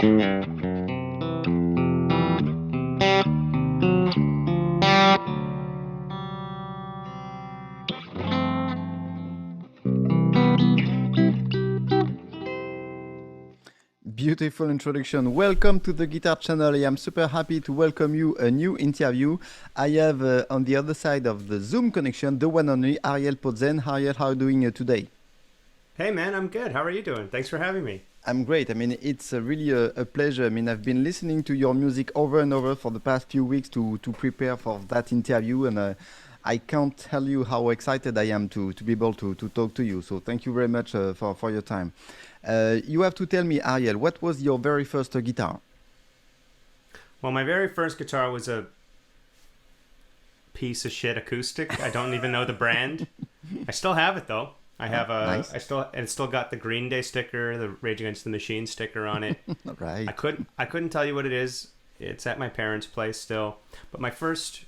Beautiful introduction. Welcome to the Guitar Channel. I am super happy to welcome you a new interview. I have on the other side of the Zoom connection the one and only Ariel Posen. Ariel, how are you doing today? Hey man, I'm good. How are you doing? Thanks for having me. I'm great. I mean, it's really a pleasure. I mean, I've been listening to your music over and over for the past few weeks to prepare for that interview, and I can't tell you how excited I am to be able to talk to you. So thank you very much for your time. You have to tell me, Ariel, what was your very first guitar? Well, my very first guitar was a piece of shit acoustic. I don't even know the brand. I still have it though. I have nice. It's still got the Green Day sticker, the Rage Against the Machine sticker on it. Right. I couldn't tell you what it is. It's at my parents' place still. But my first,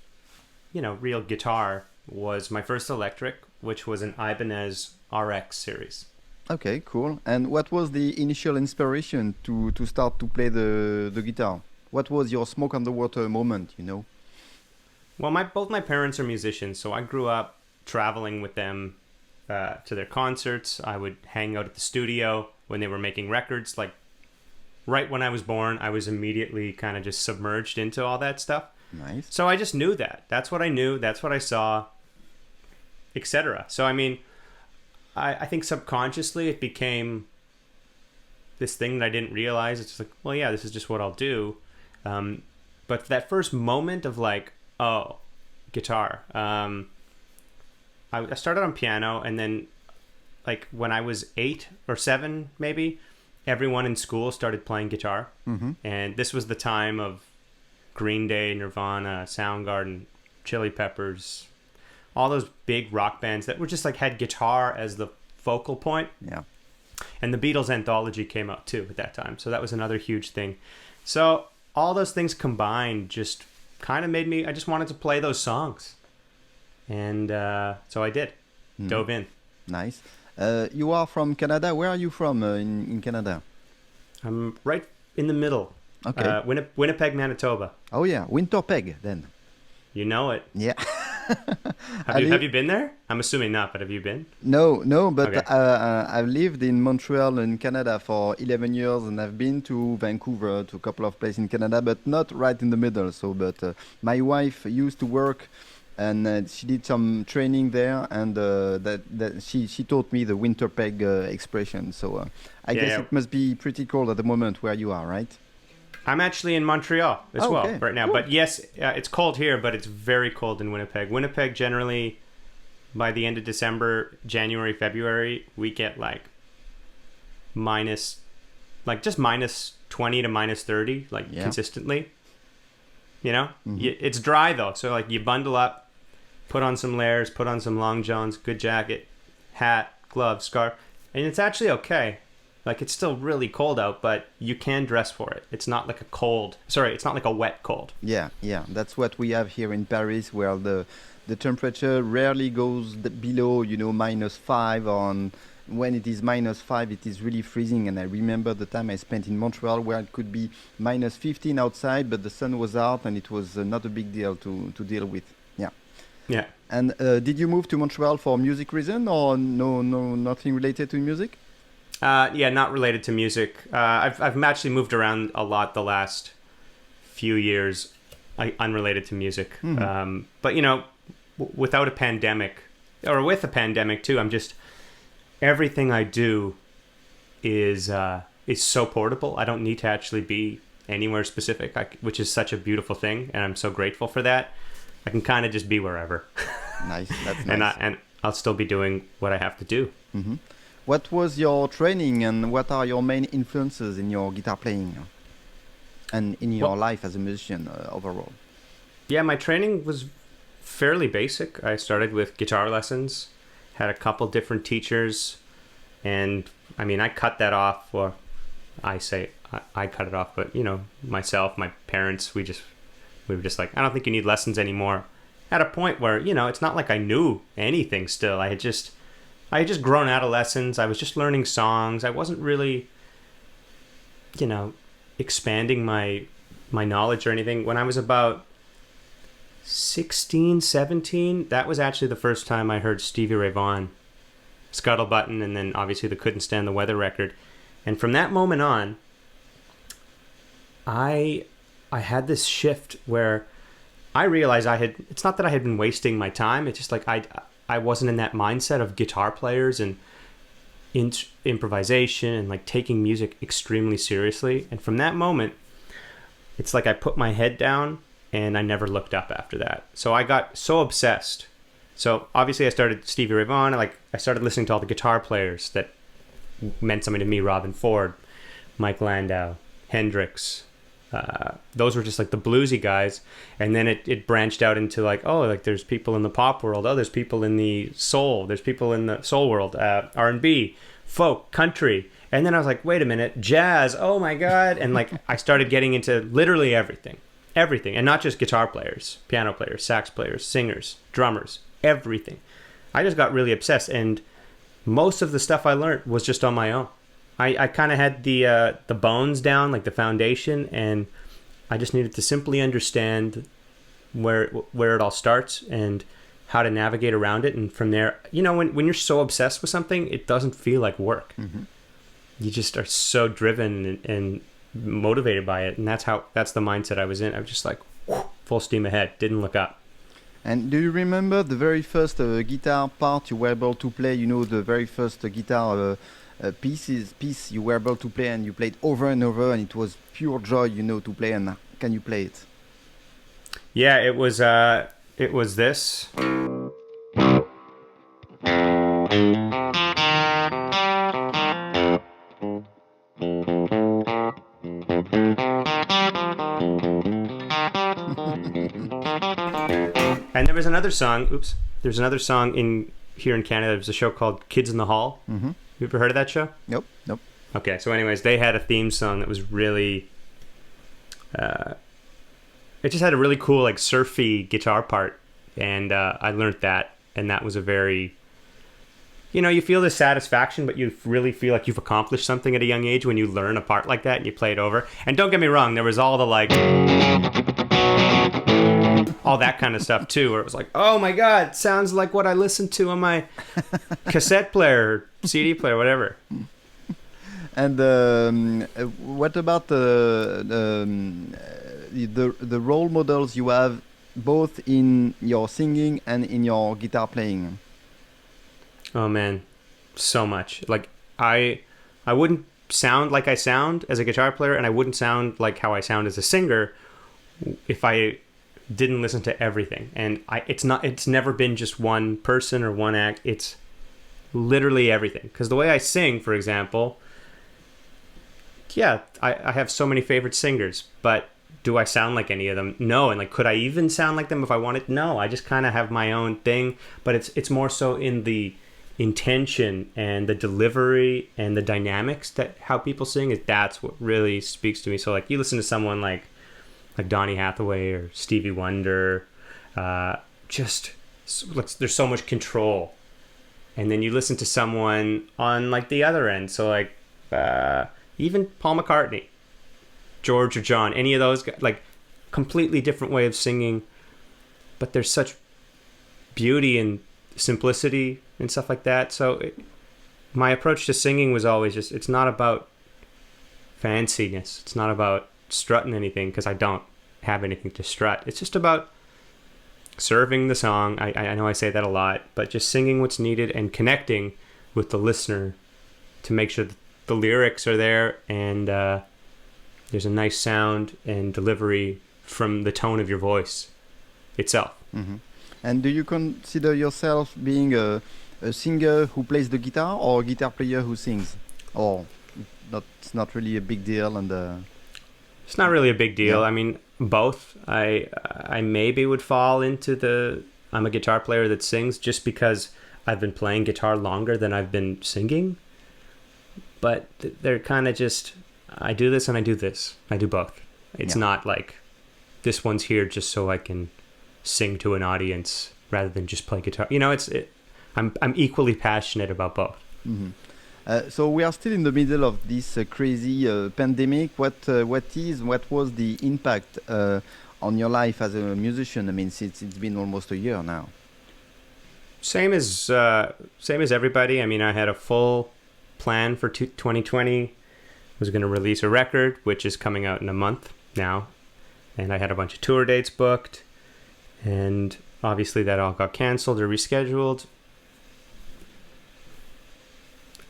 real guitar was my first electric, which was an Ibanez RX series. Okay, cool. And what was the initial inspiration to start to play the guitar? What was your smoke on the water moment, Well, both my parents are musicians, so I grew up traveling with them to their concerts. I would hang out at the studio when they were making records. Like, right when I was born, I was immediately kind of just submerged into all that stuff. Nice. So I just knew that. That's what I knew. That's what I saw, etc. So, I mean, I think subconsciously it became this thing that I didn't realize. It's just like, well, yeah, this is just what I'll do. But that first moment of like, oh, guitar. I started on piano, and then like when I was 8 or 7, maybe, everyone in school started playing guitar. Mm-hmm. And this was the time of Green Day, Nirvana, Soundgarden, Chili Peppers, all those big rock bands that were just like had guitar as the focal point. Yeah. And the Beatles anthology came out too at that time. So that was another huge thing. So all those things combined just kind of made me, I just wanted to play those songs. And so I did. Dove in. Nice. You are from Canada. Where are you from in Canada? I'm right in the middle. Okay. Winnipeg, Manitoba. Oh yeah, Winterpeg then. You know it. Yeah. Have you been there? I'm assuming not, but have you been? No, but Okay. I've lived in Montreal in Canada for 11 years, and I've been to Vancouver, to a couple of places in Canada, but not right in the middle. So, but my wife used to work, and she did some training there, and that she taught me the Winterpeg expression. So I guess it must be pretty cold at the moment where you are, right? I'm actually in Montreal as well right now. Cool. But yes, it's cold here, but it's very cold in Winnipeg. Winnipeg, generally, by the end of December, January, February, we get like just minus 20 to minus 30, consistently. Mm-hmm. It's dry though. So like you bundle up, put on some layers, put on some long johns, good jacket, hat, gloves, scarf, and it's actually okay. Like, it's still really cold out, but you can dress for it. It's not like it's not like a wet cold. Yeah. That's what we have here in Paris, where the temperature rarely goes below, -5. When it is -5, it is really freezing. And I remember the time I spent in Montreal, where it could be -15 outside, but the sun was out, and it was not a big deal to deal with. Yeah. Yeah. And did you move to Montreal for music reason, or no, nothing related to music? Not related to music. I've actually moved around a lot the last few years, unrelated to music. Mm-hmm. But without a pandemic, or with a pandemic too, everything I do is so portable. I don't need to actually be anywhere specific, which is such a beautiful thing, and I'm so grateful for that. I can kind of just be wherever. Nice, that's nice. And I'll still be doing what I have to do. Mm-hmm. What was your training, and what are your main influences in your guitar playing and in your life as a musician overall? Yeah, my training was fairly basic. I started with guitar lessons, had a couple different teachers, and I cut that off, or I say I cut it off, but myself, my parents, we were just like, I don't think you need lessons anymore. At a point where, it's not like I knew anything still. I had just grown out of lessons. I was just learning songs. I wasn't really, expanding my knowledge or anything. When I was about 16, 17, that was actually the first time I heard Stevie Ray Vaughan, Scuttlebutton, and then obviously the Couldn't Stand the Weather record. And from that moment on, I had this shift where I realized it's not that I had been wasting my time, it's just like I wasn't in that mindset of guitar players and improvisation and like taking music extremely seriously. And from that moment, it's like I put my head down and I never looked up after that. So I got so obsessed. So obviously I started Stevie Ray Vaughan. I started listening to all the guitar players that meant something to me. Robin Ford, Mike Landau, Hendrix. Those were just like the bluesy guys. And then it branched out into like, oh, like there's people in the pop world. Oh, there's people in the soul. There's people in the soul world. R&B, folk, country. And then I was like, wait a minute, jazz. Oh my God. And like I started getting into literally everything. Everything. And not just guitar players, piano players, sax players, singers, drummers, everything. I just got really obsessed. And most of the stuff I learned was just on my own. I kind of had the bones down, like the foundation, and I just needed to simply understand where it all starts and how to navigate around it. And from there, when you're so obsessed with something, it doesn't feel like work. Mm-hmm. You just are so driven and motivated by it, and that's the mindset I was in. I was just like full steam ahead, didn't look up. And do you remember the very first guitar part you were able to play? The very first guitar piece you were able to play, and you played over and over, and it was pure joy, to play. And can you play it? Yeah, it was this. And there was another song. There's another song here in Canada. There's a show called Kids in the Hall. Mm-hmm. You ever heard of that show? Nope. Okay, so anyways, they had a theme song that was really... it just had a really cool, like, surfy guitar part. And I learned that. And that was a very... you feel this satisfaction, but you really feel like you've accomplished something at a young age when you learn a part like that and you play it over. And don't get me wrong, there was all the, like... all that kind of stuff too, where it was like, oh my God, sounds like what I listened to on my cassette player, CD player, whatever. And what about the role models you have both in your singing and in your guitar playing? Oh man, so much. Like I wouldn't sound like I sound as a guitar player, and I wouldn't sound like how I sound as a singer if I didn't listen to everything. And it's never been just one person or one act. It's literally everything. Because the way I sing, for example, yeah, I have so many favorite singers, but do I sound like any of them? No. And like, could I even sound like them if I wanted? No. I just kind of have my own thing, but it's more so in the intention and the delivery and the dynamics that how people sing. That's what really speaks to me. So like, you listen to someone like Donny Hathaway or Stevie Wonder, there's so much control. And then you listen to someone on like the other end, so like even Paul McCartney, George or John, any of those guys, like completely different way of singing, but there's such beauty and simplicity and stuff like that. So my approach to singing was always just, it's not about fanciness, it's not about strutting anything, because I don't have anything to strut. It's just about serving the song. I know I say that a lot, but just singing what's needed and connecting with the listener to make sure that the lyrics are there and there's a nice sound and delivery from the tone of your voice itself. Mm-hmm. And do you consider yourself being a singer who plays the guitar, or a guitar player who sings? Or it's not really a big deal? And it's not really a big deal. Yeah. I mean, both. I maybe would fall into I'm a guitar player that sings, just because I've been playing guitar longer than I've been singing. But they're kind of just, I do this and I do this. I do both. It's not like this one's here just so I can sing to an audience rather than just play guitar. I'm equally passionate about both. Mm-hmm. So we are still in the middle of this crazy pandemic. What was the impact on your life as a musician? I mean, since it's been almost a year now. Same as everybody. I mean, I had a full plan for 2020. Was going to release a record, which is coming out in a month now, and I had a bunch of tour dates booked, and obviously that all got canceled or rescheduled.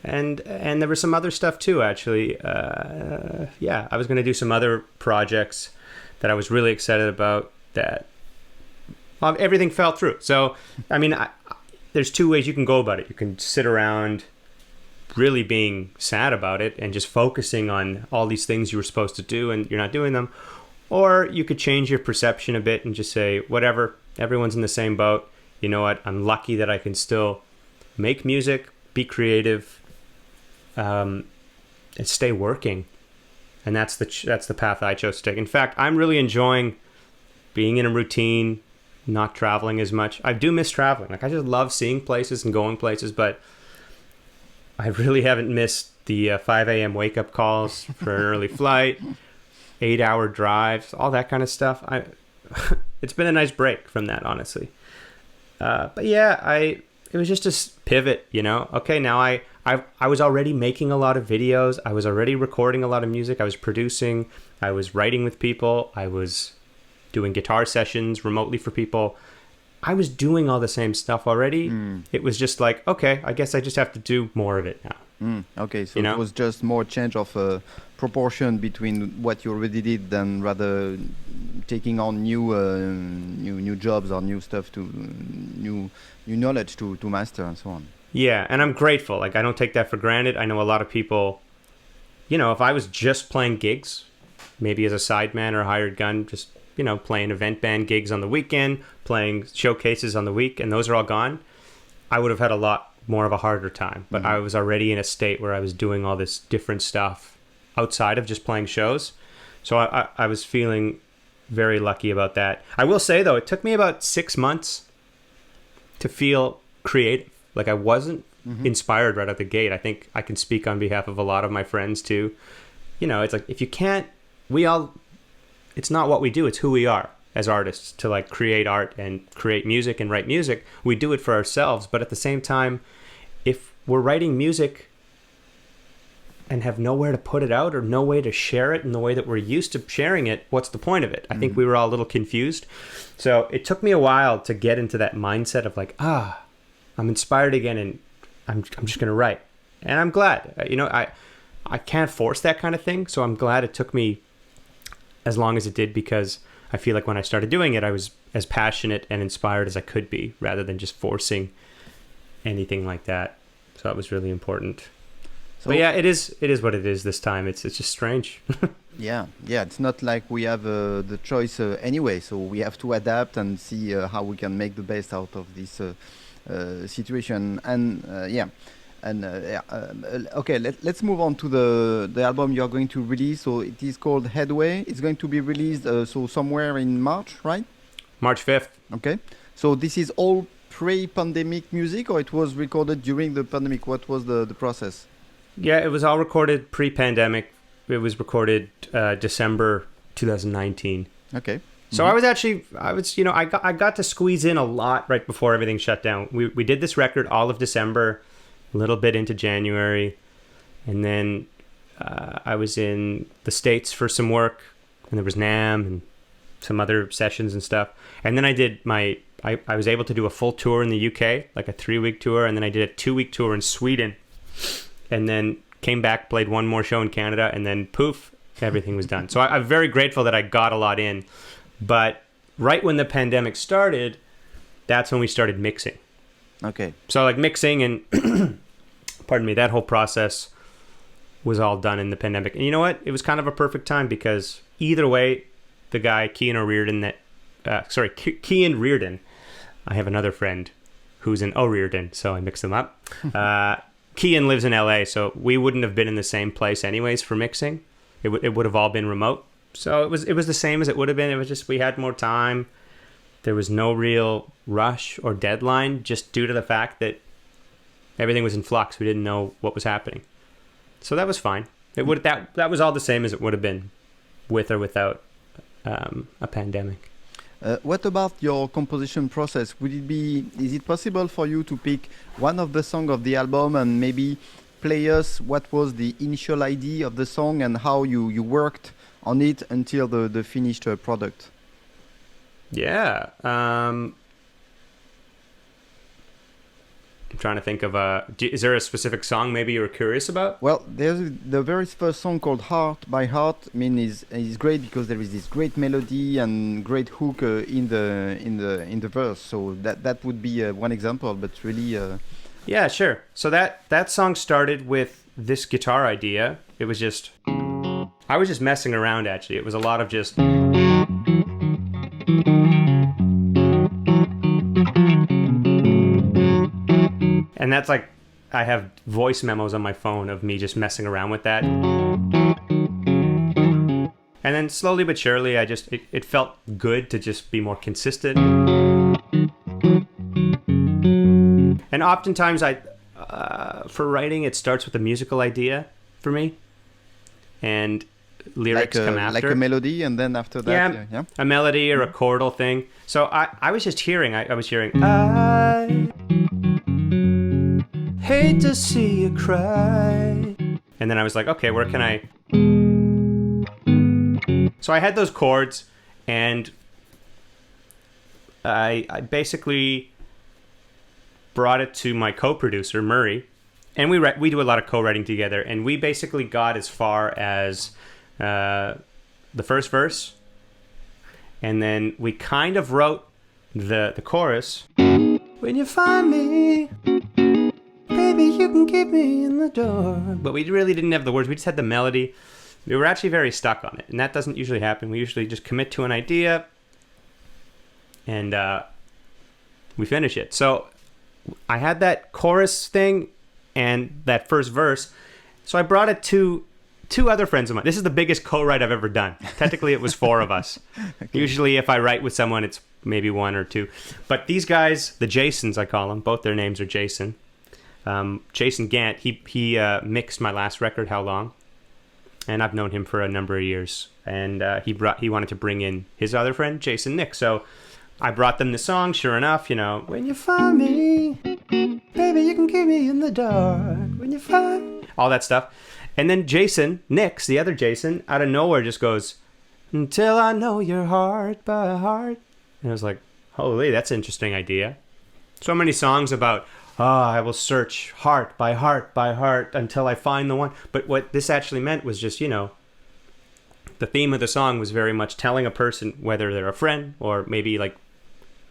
And there was some other stuff too, actually. I was going to do some other projects that I was really excited about. That everything fell through. So, I mean, there's two ways you can go about it. You can sit around really being sad about it and just focusing on all these things you were supposed to do and you're not doing them. Or you could change your perception a bit and just say, whatever, everyone's in the same boat. You know what? I'm lucky that I can still make music, be creative, and stay working. And that's the path I chose to take. In fact, I'm really enjoying being in a routine, not traveling as much. I do miss traveling. Like, I just love seeing places and going places, but I really haven't missed the 5 a.m. wake-up calls for an early flight, 8-hour drives, all that kind of stuff. It's been a nice break from that, honestly. But yeah, it was just a pivot, you know? Okay, now I was already making a lot of videos. I was already recording a lot of music. I was producing. I was writing with people. I was doing guitar sessions remotely for people. I was doing all the same stuff already. It was just like, okay, I guess I just have to do more of it now. Okay, so it was just more change of proportion between what you already did than rather taking on new jobs or new stuff new knowledge to master and so on. Yeah, and I'm grateful. Like, I don't take that for granted. I know a lot of people, if I was just playing gigs, maybe as a sideman or a hired gun, just playing event band gigs on the weekend, playing showcases on the week, and those are all gone, I would have had a lot more of a harder time. But I was already in a state where I was doing all this different stuff outside of just playing shows. So I was feeling very lucky about that. I will say, though, it took me about 6 months to feel creative. Like, I wasn't inspired right out the gate. I think I can speak on behalf of a lot of my friends, too. It's like, if you can't, it's not what we do, it's who we are as artists, to like create art and create music and write music. We do it for ourselves, but at the same time, if we're writing music and have nowhere to put it out or no way to share it in the way that we're used to sharing it, what's the point of it? I think we were all a little confused. So it took me a while to get into that mindset of like, I'm inspired again and I'm just going to write. And I'm glad, I can't force that kind of thing. So I'm glad it took me as long as it did, because I feel like when I started doing it, I was as passionate and inspired as I could be, rather than just forcing anything like that. So that was really important. But yeah, it is what it is this time. It's just strange. yeah, it's not like we have the choice anyway, so we have to adapt and see how we can make the best out of this situation. And okay, let's move on to the album you're going to release. So it is called Headway. It's going to be released so somewhere in March, right? March 5th. Okay. So this is all pre-pandemic music, or it was recorded during the pandemic? What was the process? Yeah, it was all recorded pre-pandemic. It was recorded December 2019. Okay. So I got to squeeze in a lot right before everything shut down. We did this record all of December, a little bit into January, and then I was in the States for some work, and there was NAMM and some other sessions and stuff. And then I was able to do a full tour in the UK, like a 3-week tour, and then I did a 2-week tour in Sweden, and then came back, played one more show in Canada, and then poof, everything was done. So I'm very grateful that I got a lot in. But right when the pandemic started, that's when we started mixing. Okay. So like mixing and, pardon me, that whole process was all done in the pandemic. And you know what? It was kind of a perfect time, because either way, the guy, Cian Reardon, I have another friend who's in O'Riordan, so I mixed them up. Cian lives in LA, so we wouldn't have been in the same place anyways for mixing. It would have all been remote. So it was the same as it would have been. It was just we had more time. There was no real rush or deadline, just due to the fact that Everything was in flux. We didn't know what was happening. So that was fine. That was all the same as it would have been with or without a pandemic. What about your composition process? Is it possible for you to pick one of the songs of the album and maybe play us what was the initial idea of the song and how you worked on it until the finished product? Yeah. I'm trying to think of is there a specific song maybe you were curious about? Well, there's the very first song called Heart by Heart. I mean, is great because there is this great melody and great hook in the verse. So that would be one example, but really. Yeah, sure. So that song started with this guitar idea. It was just I was just messing around. Actually, it was a lot of just. And that's like, I have voice memos on my phone of me just messing around with that. And then slowly but surely, it felt good to just be more consistent. And oftentimes for writing, it starts with a musical idea for me. And lyrics come after. Like a melody, and then after that, yeah. A melody or a chordal thing. So I was just hearing, I hate to see you cry. And then I was like, okay, where can I... So I had those chords, and I basically brought it to my co-producer, Murray, and we do a lot of co-writing together, and we basically got as far as the first verse, and then we kind of wrote the chorus. When you find me, baby, you can keep me in the door. But we really didn't have the words. We just had the melody. We were actually very stuck on it. And that doesn't usually happen. We usually just commit to an idea and we finish it. So I had that chorus thing and that first verse. So I brought it to two other friends of mine. This is the biggest co-write I've ever done. Technically, it was 4 of us. Okay. Usually, if I write with someone, it's maybe 1 or 2. But these guys, the Jasons, I call them. Both their names are Jason. Jason Gant, he mixed my last record, How Long, and I've known him for a number of years. And he wanted to bring in his other friend, Jason Nick. So I brought them the song. Sure enough, when you find me, baby, you can keep me in the dark. When you find all that stuff, and then Jason Nix, the other Jason, out of nowhere, just goes, "Until I know your heart by heart." And I was like, "Holy, that's an interesting idea." So many songs about. I will search heart by heart by heart until I find the one. But what this actually meant was just, the theme of the song was very much telling a person, whether they're a friend or maybe like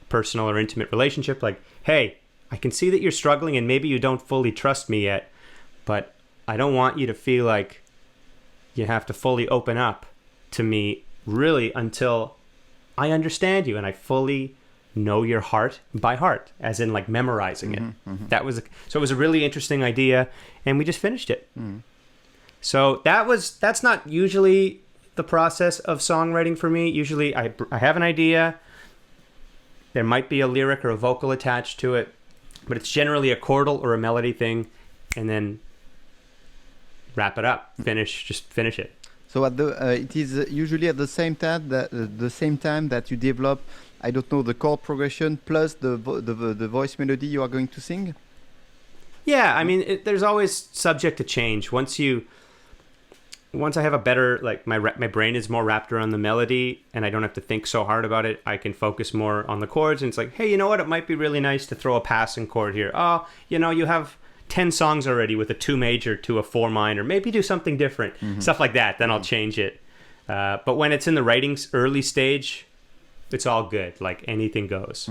personal or intimate relationship, like, hey, I can see that you're struggling and maybe you don't fully trust me yet, but I don't want you to feel like you have to fully open up to me really until I understand you and I fully know your heart by heart, as in like memorizing it. Mm-hmm. So it was a really interesting idea, and we just finished it. So that's not usually the process of songwriting for me. Usually I have an idea, there might be a lyric or a vocal attached to it, but it's generally a chordal or a melody thing, and then wrap it up, just finish it. So it is usually at the same time that you develop, I don't know, the chord progression plus the voice melody you are going to sing? Yeah, I mean, there's always subject to change. Once I have a better, like my brain is more wrapped around the melody and I don't have to think so hard about it, I can focus more on the chords, and it's like, hey, you know what? It might be really nice to throw a passing chord here. Oh, you have 10 songs already with a 2 major to a 4 minor. Maybe do something different. Stuff like that. Then I'll change it. But when it's in the writing's early stage, it's all good. Like anything goes.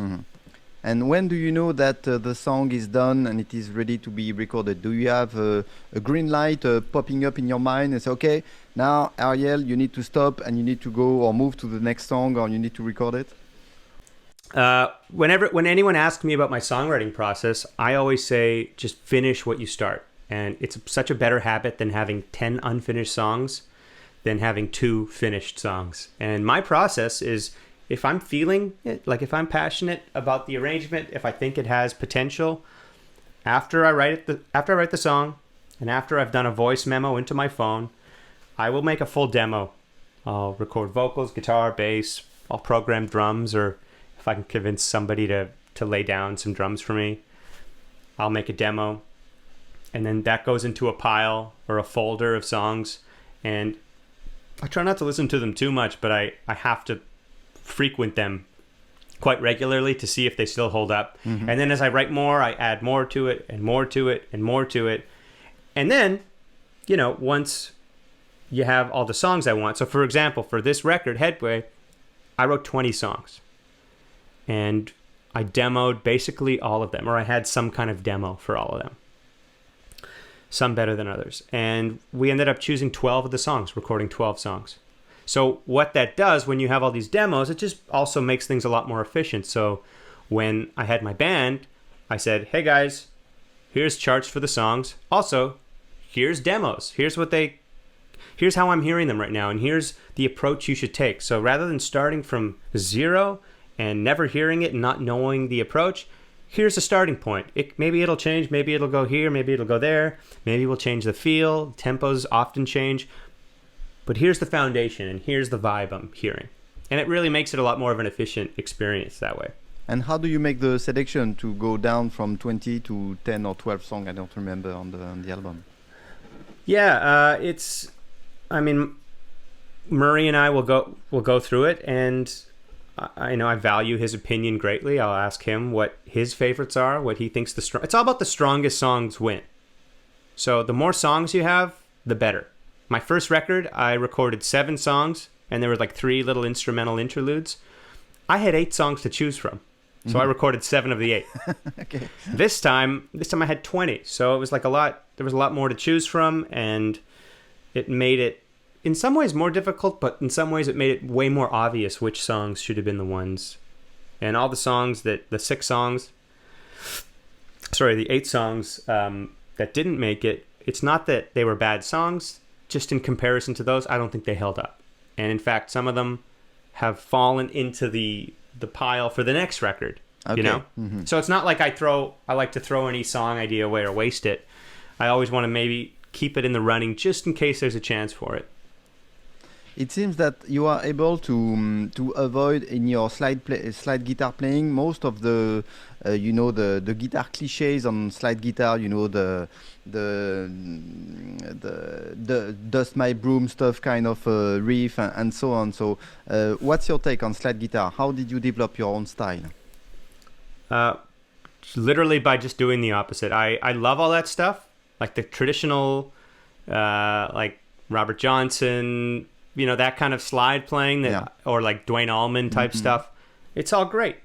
And when do you know that the song is done and it is ready to be recorded? Do you have a green light popping up in your mind and say, okay, now Ariel, you need to stop and you need to go or move to the next song, or you need to record it? When anyone asks me about my songwriting process, I always say just finish what you start. And it's such a better habit than having 10 unfinished songs than having 2 finished songs. And my process is, if I'm feeling it, like if I'm passionate about the arrangement, if I think it has potential, after I write the song, and after I've done a voice memo into my phone, I will make a full demo. I'll record vocals, guitar, bass. I'll program drums, or if I can convince somebody to lay down some drums for me, I'll make a demo. And then that goes into a pile or a folder of songs. And I try not to listen to them too much, but I have to frequent them quite regularly to see if they still hold up. Mm-hmm. And then as I write more, I add more to it and more to it and more to it. And then, once you have all the songs I want. So for example, for this record, Headway, I wrote 20 songs. And I demoed basically all of them, or I had some kind of demo for all of them. Some better than others. And we ended up choosing 12 of the songs, recording 12 songs. So what that does when you have all these demos, it just also makes things a lot more efficient. So when I had my band, I said, hey guys, here's charts for the songs. Also, here's demos. Here's how I'm hearing them right now. And here's the approach you should take. So rather than starting from zero and never hearing it and not knowing the approach, here's a starting point. Maybe it'll change. Maybe it'll go here. Maybe it'll go there. Maybe we'll change the feel. Tempos often change. But here's the foundation, and here's the vibe I'm hearing. And it really makes it a lot more of an efficient experience that way. And how do you make the selection to go down from 20 to 10 or 12 songs? I don't remember on the album. Yeah, Murray and I will go through it, and I value his opinion greatly. I'll ask him what his favorites are, what he thinks it's all about the strongest songs win. So the more songs you have, the better. My first record, I recorded 7 songs, and there were like 3 little instrumental interludes. I had 8 songs to choose from, so I recorded 7 of the 8. Okay. This time I had 20, so it was like there was a lot more to choose from, and it made it in some ways more difficult, but in some ways it made it way more obvious which songs should have been the ones. And all the songs the 8 songs that didn't make it, it's not that they were bad songs, just in comparison to those, I don't think they held up. And in fact, some of them have fallen into the pile for the next record, okay. Mm-hmm. So it's not like I like to throw any song idea away or waste it. I always want to maybe keep it in the running just in case there's a chance for it. It seems that you are able to avoid in your slide guitar playing most of the the guitar cliches on slide guitar. The dust my broom stuff kind of riff and so on. So what's your take on slide guitar? How did you develop your own style? Literally by just doing the opposite. I love all that stuff, like the traditional, like Robert Johnson, that kind of slide playing or like Duane Allman type stuff. It's all great.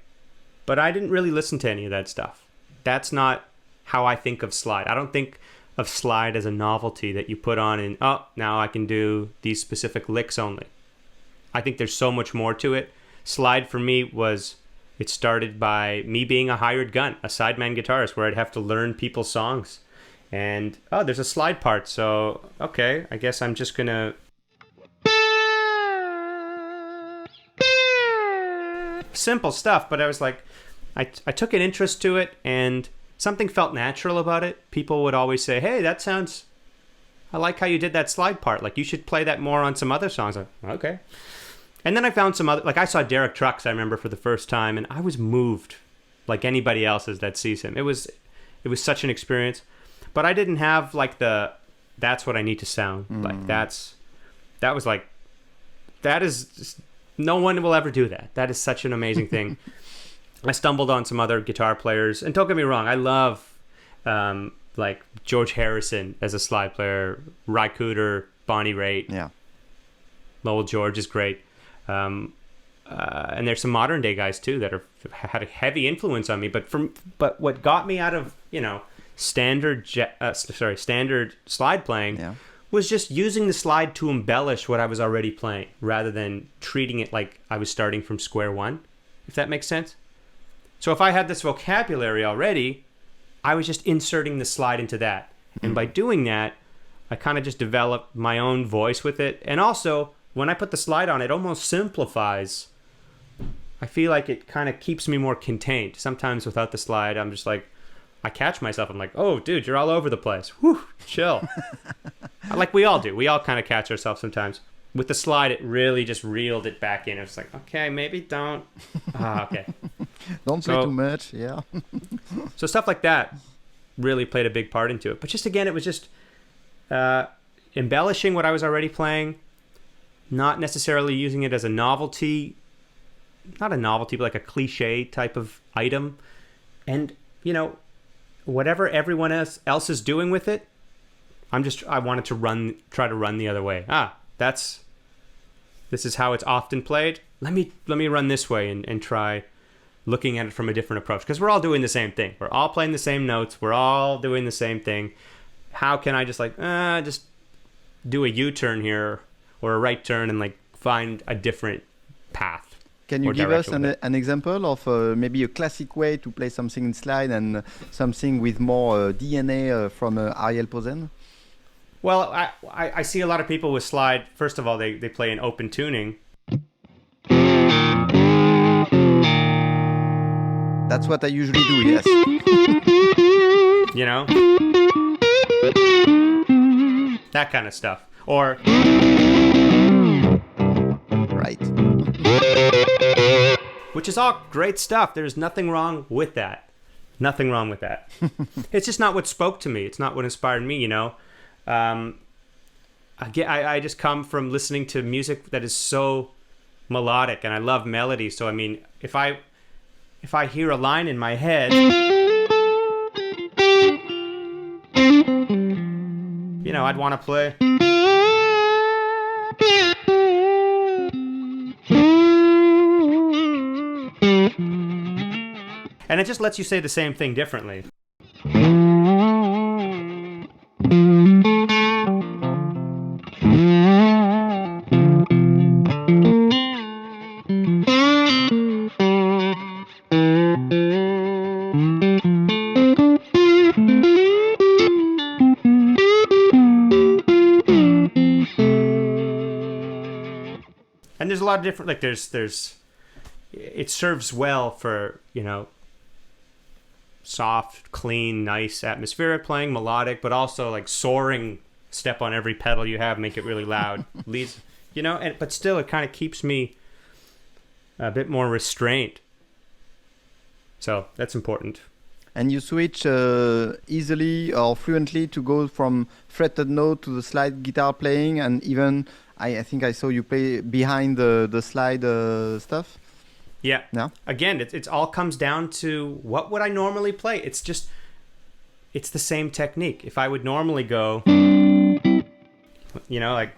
But I didn't really listen to any of that stuff. That's not how I think of slide. I don't think of slide as a novelty that you put on and, now I can do these specific licks only. I think there's so much more to it. Slide for me it started by me being a hired gun, a sideman guitarist, where I'd have to learn people's songs. And, there's a slide part, so, okay, I guess I'm just going to... Simple stuff, but I was like, I took an interest to it, and something felt natural about it. People would always say, hey, I like how you did that slide part. Like, you should play that more on some other songs. Like, okay. And then I found some other, like I saw Derek Trucks, I remember, for the first time, and I was moved like anybody else's that sees him. It was such an experience. But I didn't have like that's what I need to sound. Like that is no one will ever do that. That is such an amazing thing. I stumbled on some other guitar players, and don't get me wrong, I love like George Harrison as a slide player, Ry Cooder, Bonnie Raitt. Yeah. Lowell George is great. And there's some modern day guys too that had a heavy influence on me. But what got me out of standard slide playing was just using the slide to embellish what I was already playing, rather than treating it like I was starting from square one. If that makes sense. So if I had this vocabulary already, I was just inserting the slide into that, and by doing that, I kind of just developed my own voice with it. And also, when I put the slide on, it almost simplifies. I feel like it kind of keeps me more contained. Sometimes without the slide, I'm just like, I catch myself. I'm like, oh, dude, you're all over the place. Whew, chill. Like we all do. We all kind of catch ourselves sometimes. With the slide, it really just reeled it back in. It's like, okay, maybe don't. Okay. Don't play too much, yeah. So stuff like that really played a big part into it. But just again, it was just embellishing what I was already playing, not necessarily using it as a novelty, not a novelty, but like a cliche type of item. And, you know, whatever everyone else is doing with it, I wanted to try to run the other way. This is how it's often played. Let me run this way and try looking at it from a different approach, because we're all doing the same thing. We're all playing the same notes. We're all doing the same thing. How can I just just do a U-turn here or a right turn and like find a different path? Can you give us an example of maybe a classic way to play something in slide and something with more DNA from Ariel Posen? Well, I see a lot of people with slide. First of all, they play in open tuning. That's what I usually do, yes. You know? That kind of stuff. Or... Right. Which is all great stuff. There's nothing wrong with that. Nothing wrong with that. It's just not what spoke to me. It's not what inspired me, you know? I just come from listening to music that is so melodic, and I love melody. So I mean, if I hear a line in my head, you know, I'd want to play. And it just lets you say the same thing differently. And there's a lot of different, like it serves well for, you know, soft, clean, nice, atmospheric playing, melodic, but also like soaring, step on every pedal you have, make it really loud. Leads, you know, but still it kind of keeps me a bit more restrained. So that's important. And you switch easily or fluently to go from fretted note to the slide guitar playing, and even I think I saw you play behind the slide stuff. Yeah. No? Again, it all comes down to what would I normally play. It's the same technique. If I would normally go, you know, like,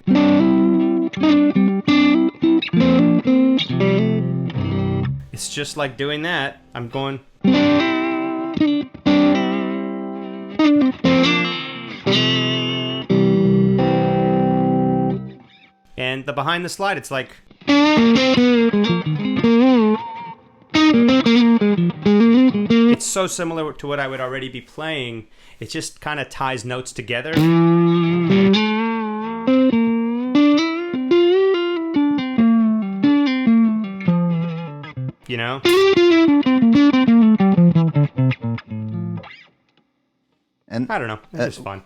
it's just like doing that. I'm going. And the behind the slide, it's like. It's so similar to what I would already be playing. It just kind of ties notes together. You know? And I don't know. It's just fun.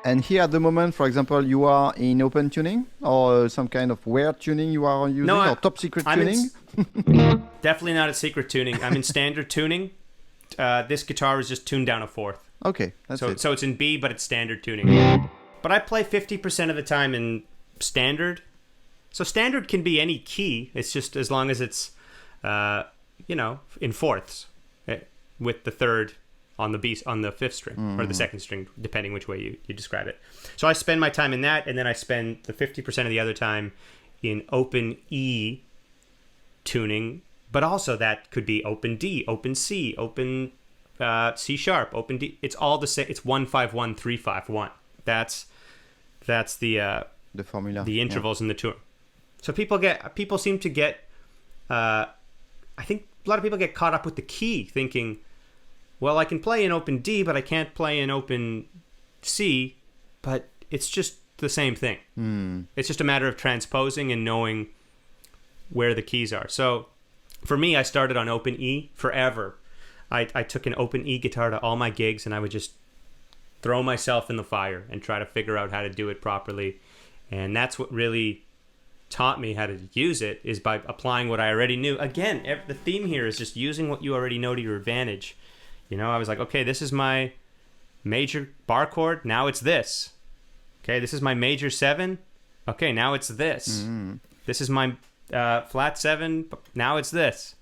And here at the moment, for example, you are in open tuning or some kind of weird tuning you are using, or top secret tuning? Definitely not a secret tuning. I'm in standard tuning. This guitar is just tuned down a fourth. Okay, that's it. So it's in B, but it's standard tuning. But I play 50% of the time in standard. So standard can be any key. It's just as long as it's, you know, in fourths with the third on the fifth string or the second string, depending which way you describe it. So I spend my time in that, and then I spend the 50% of the other time in open E tuning, but also that could be open D, open C, open C sharp, open D. It's all the same. It's 1-5-1, 3-5-1. That's the formula, the intervals in the tune. So people seem to get. I think a lot of people get caught up with the key, thinking, well, I can play in open D, but I can't play in open C. But it's just the same thing. It's just a matter of transposing and knowing where the keys are. So for me, I started on open E forever. I took an open E guitar to all my gigs, and I would just throw myself in the fire and try to figure out how to do it properly. And that's what really taught me how to use it, is by applying what I already knew. Again, the theme here is just using what you already know to your advantage. You know, I was like, okay, this is my major bar chord. Now it's this. Okay, this is my major 7. Okay, now it's this. Mm-hmm. This is my flat 7. Now it's this.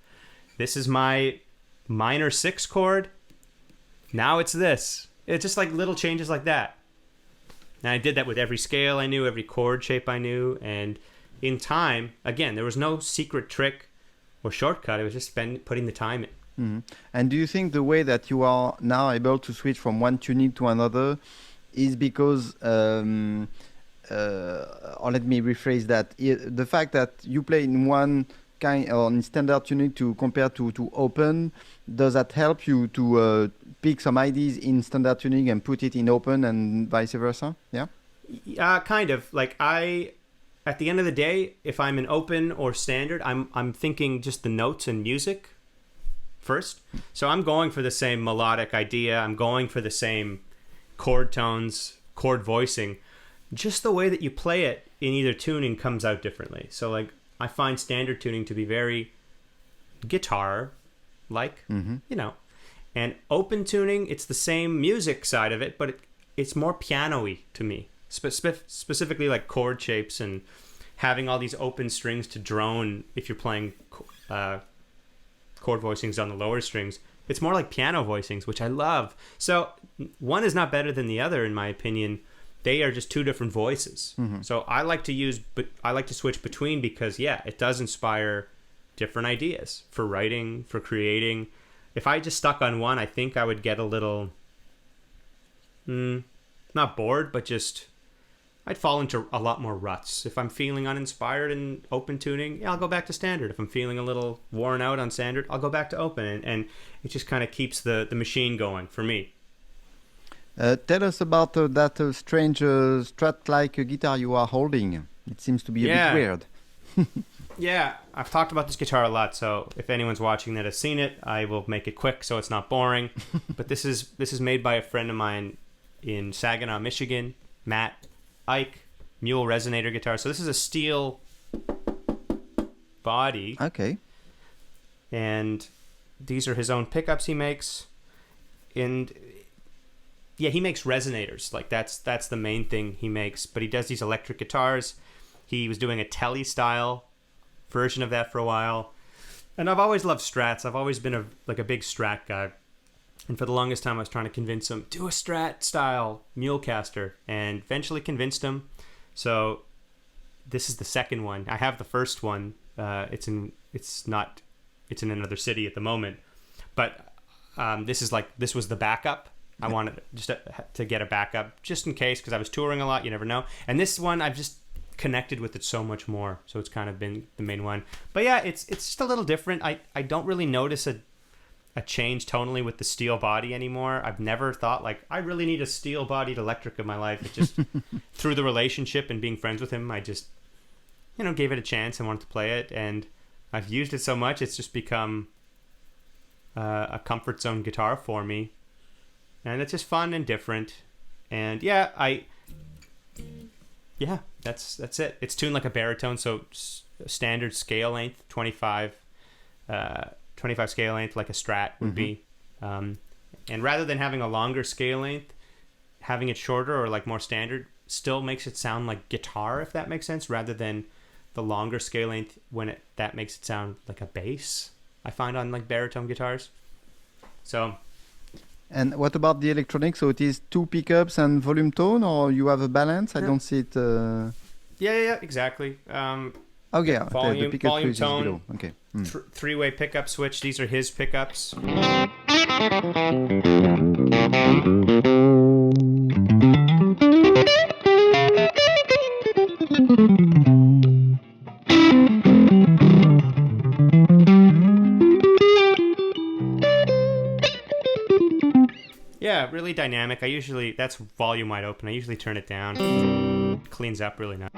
This is my minor 6 chord. Now it's this. It's just like little changes like that. And I did that with every scale I knew, every chord shape I knew. And in time, again, there was no secret trick or shortcut. It was just putting the time in. Mm-hmm. And do you think the way that you are now able to switch from one tuning to another is because, or let me rephrase that, the fact that you play in one kind or in standard tuning to compare to open, does that help you to pick some ideas in standard tuning and put it in open and vice versa? Yeah. Kind of. Like at the end of the day, if I'm in open or standard, I'm thinking just the notes and music first. So I'm going for the same melodic idea. I'm going for the same chord tones, chord voicing. Just the way that you play it in either tuning comes out differently. So like I find standard tuning to be very guitar-like, you know. And open tuning, it's the same music side of it, but it's more piano-y to me. Specifically like chord shapes and having all these open strings to drone if you're playing chord voicings on the lower strings. It's more like piano voicings, which I love. So one is not better than the other, in my opinion. They are just two different voices. Mm-hmm. So I like to switch between because, yeah, it does inspire different ideas for writing, for creating. If I just stuck on one, I think I would get a little, not bored, but just, I'd fall into a lot more ruts. If I'm feeling uninspired in open tuning, yeah, I'll go back to standard. If I'm feeling a little worn out on standard, I'll go back to open. And it just kind of keeps the machine going for me. Tell us about that strange Strat-like guitar you are holding. It seems to be a bit weird. Yeah, I've talked about this guitar a lot, so if anyone's watching that has seen it, I will make it quick so it's not boring. But this is made by a friend of mine in Saginaw, Michigan, Matt Ike, Mule resonator guitar. So this is a steel body. Okay. And these are his own pickups he makes. And yeah, he makes resonators. Like that's the main thing he makes. But he does these electric guitars. He was doing a Telly style version of that for a while. And I've always loved Strats. I've always been a big Strat guy. And for the longest time, I was trying to convince him, do a Strat style Mulecaster, and eventually convinced him. So this is the second one. I have the first one. It's in another city at the moment. But this was the backup. I wanted just to get a backup just in case, because I was touring a lot. You never know. And this one, I've just connected with it so much more. So it's kind of been the main one. But yeah, it's just a little different. I don't really notice a change tonally with the steel body anymore. I've never thought like I really need a steel bodied electric in my life. It just through the relationship and being friends with him, I just gave it a chance and wanted to play it, and I've used it so much it's just become a comfort zone guitar for me, and it's just fun and different. And that's it. It's tuned like a baritone, so standard scale length, 25 scale length like a Strat would be. And rather than having a longer scale length, having it shorter or like more standard still makes it sound like guitar, if that makes sense, rather than the longer scale length that makes it sound like a bass, I find on like baritone guitars. So. And what about the electronics? So it is 2 pickups and volume tone, or you have a balance? I don't see it. Yeah, exactly. Okay, volume tone. Below. Okay. 3-way pickup switch. These are his pickups. Yeah, really dynamic. That's volume wide open. I usually turn it down. It cleans up really nice.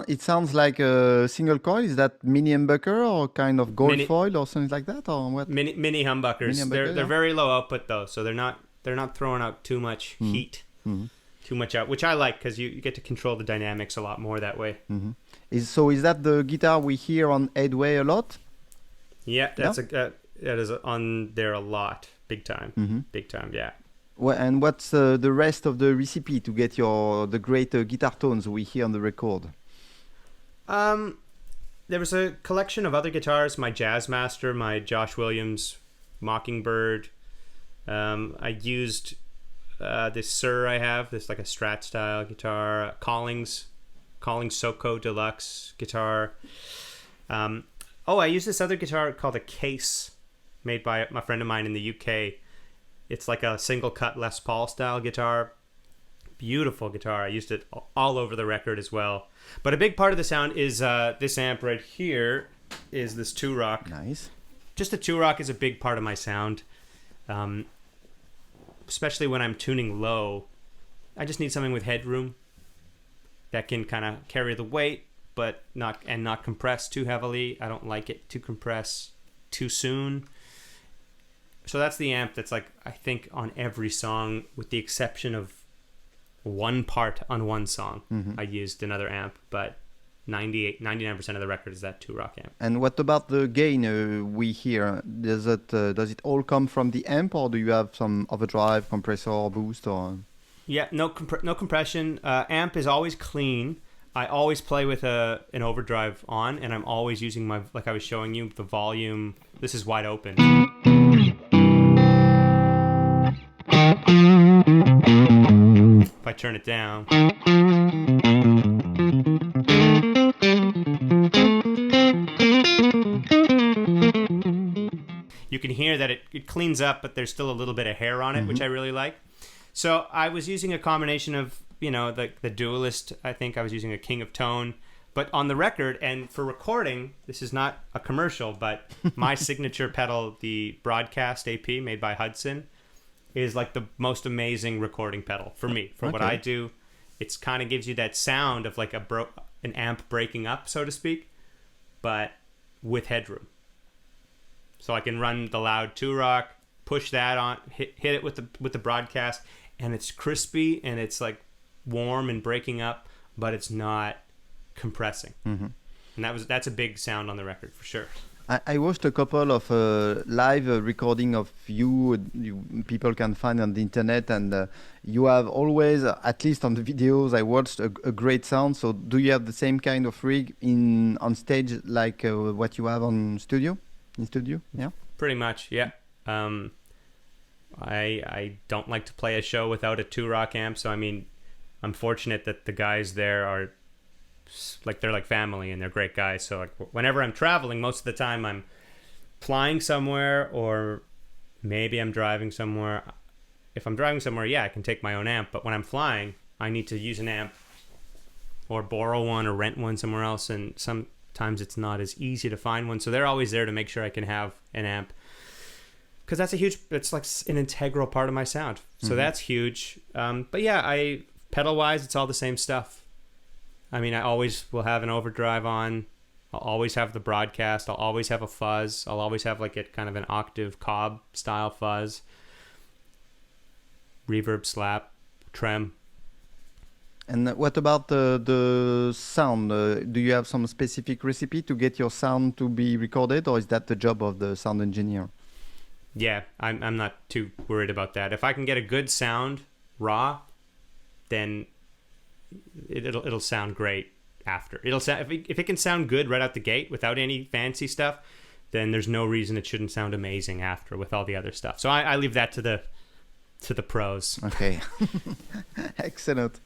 it sounds like a single coil. Is that mini humbucker or kind of gold Mini- foil or something like that, or what? Mini humbuckers. Mini humbucker, they're yeah. very low output though, so they're not throwing out too much heat, too much out, which I like because you get to control the dynamics a lot more that way. Is that the guitar we hear on Headway a lot? Yeah, that is on there a lot, big time, big time. Yeah. Well, and what's the rest of the recipe to get the great guitar tones we hear on the record? There was a collection of other guitars, my Jazzmaster, my Josh Williams Mockingbird. I used this Sir I have, this like a Strat style guitar, Collings Soko Deluxe guitar. I used this other guitar called a Case, made by my friend of mine in the UK. It's like a single cut Les Paul style guitar. Beautiful guitar. I used it all over the record as well. But a big part of the sound is this amp right here is this 2-rock. Nice. Just the 2-rock is a big part of my sound. Especially when I'm tuning low. I just need something with headroom that can kind of carry the weight, but not compress too heavily. I don't like it to compress too soon. So that's the amp that's like, I think, on every song, with the exception of one part on one song. I used another amp, but 99% of the record is that 2-rock amp. And what about the gain we hear? Does it all come from the amp, or do you have some overdrive, compressor, boost, or? Yeah, no compression. Amp is always clean. I always play with an overdrive on, and I'm always using like I was showing you, the volume. This is wide open. If I turn it down, you can hear that it cleans up, but there's still a little bit of hair on it, which I really like. So I was using a combination of, the Duelist. I think I was using a King of Tone. But on the record, and for recording, this is not a commercial, but my signature pedal, the Broadcast AP made by Hudson, is like the most amazing recording pedal for me. For what I do, it kind of gives you that sound of like an amp breaking up, so to speak, but with headroom. So I can run the loud 2-rock, push that on, hit it with the Broadcast, and it's crispy and it's like warm and breaking up, but it's not compressing. And that's a big sound on the record for sure. I watched a couple of live recording of you people can find on the internet, and you have always, at least on the videos I watched, a great sound. So do you have the same kind of rig on stage like what you have in studio? Yeah, pretty much. Yeah. I don't like to play a show without a 2-rock amp, so I mean, I'm fortunate that the guys there are like, they're like family and they're great guys. So like whenever I'm traveling, most of the time I'm flying somewhere, or maybe I'm driving somewhere. If I'm driving somewhere, I can take my own amp, but when I'm flying, I need to use an amp or borrow one or rent one somewhere else, and sometimes it's not as easy to find one. So they're always there to make sure I can have an amp, because it's like an integral part of my sound. So that's huge. But yeah, pedal-wise, it's all the same stuff. I mean, I always will have an overdrive on. I'll always have the Broadcast. I'll always have a fuzz. I'll always have like kind of an octave Cobb style fuzz. Reverb, slap, trem. And what about the sound? Do you have some specific recipe to get your sound to be recorded, or is that the job of the sound engineer? Yeah, I'm not too worried about that. If I can get a good sound raw, then it'll sound great after. It'll sound, if it can sound good right out the gate without any fancy stuff, then there's no reason it shouldn't sound amazing after with all the other stuff. So I leave that to the pros. Okay. Excellent.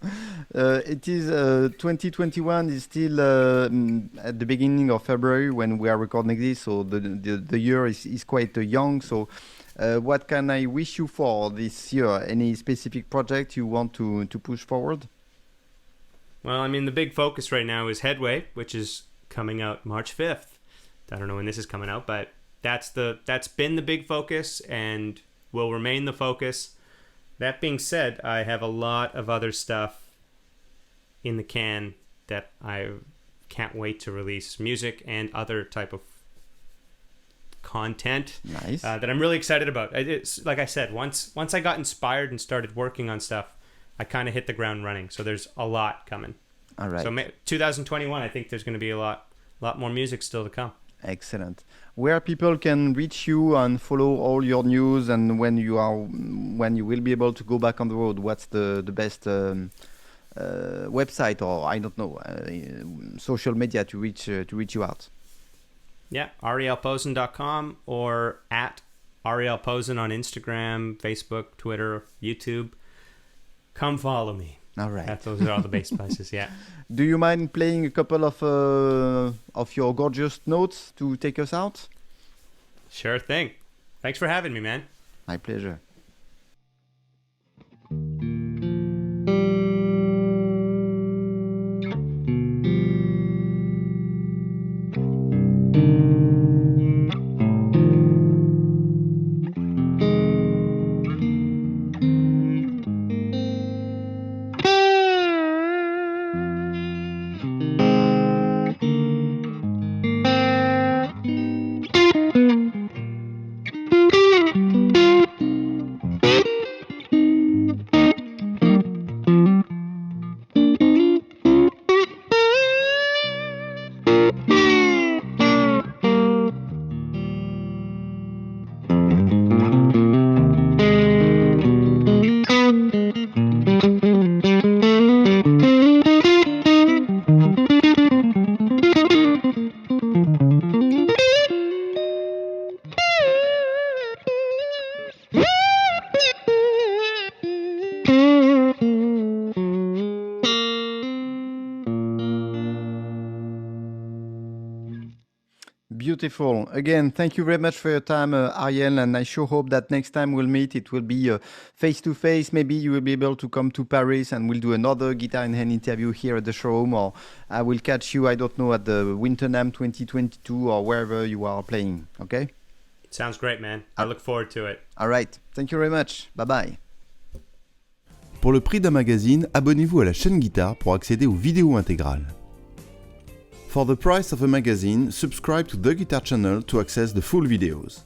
It is 2021 is still at the beginning of February when we are recording this, so the year is quite young. So what can I wish you for this year? Any specific project you want to push forward? Well, I mean, the big focus right now is Headway, which is coming out March 5th. I don't know when this is coming out, but that's been the big focus and will remain the focus. That being said, I have a lot of other stuff in the can that I can't wait to release music and other type of content. Nice. That I'm really excited about. It's like I said, once I got inspired and started working on stuff, I kind of hit the ground running. So there's a lot coming. All right. So 2021, I think there's going to be a lot more music still to come. Excellent. Where people can reach you and follow all your news, and when you will be able to go back on the road, what's the best website, or I don't know, social media to reach you out? Yeah, arielposen.com or at Ariel Posen on Instagram, Facebook, Twitter, YouTube. Come follow me. All right. Those are all the base places, yeah. Do you mind playing a couple of your gorgeous notes to take us out? Sure thing. Thanks for having me, man. My pleasure. Beautiful. Again, thank you very much for your time, Ariel, and I sure hope that next time we'll meet, it will be face-to-face. Maybe you will be able to come to Paris and we'll do another Guitar in Hand interview here at the showroom, or I will catch you, I don't know, at the Winternham 2022 or wherever you are playing, okay? Sounds great, man. I look forward to it. All right. Thank you very much. Bye-bye. Pour le prix d'un magazine, abonnez-vous à la chaîne Guitare pour accéder aux vidéos intégrales. For the price of a magazine, subscribe to the Guitar channel to access the full videos.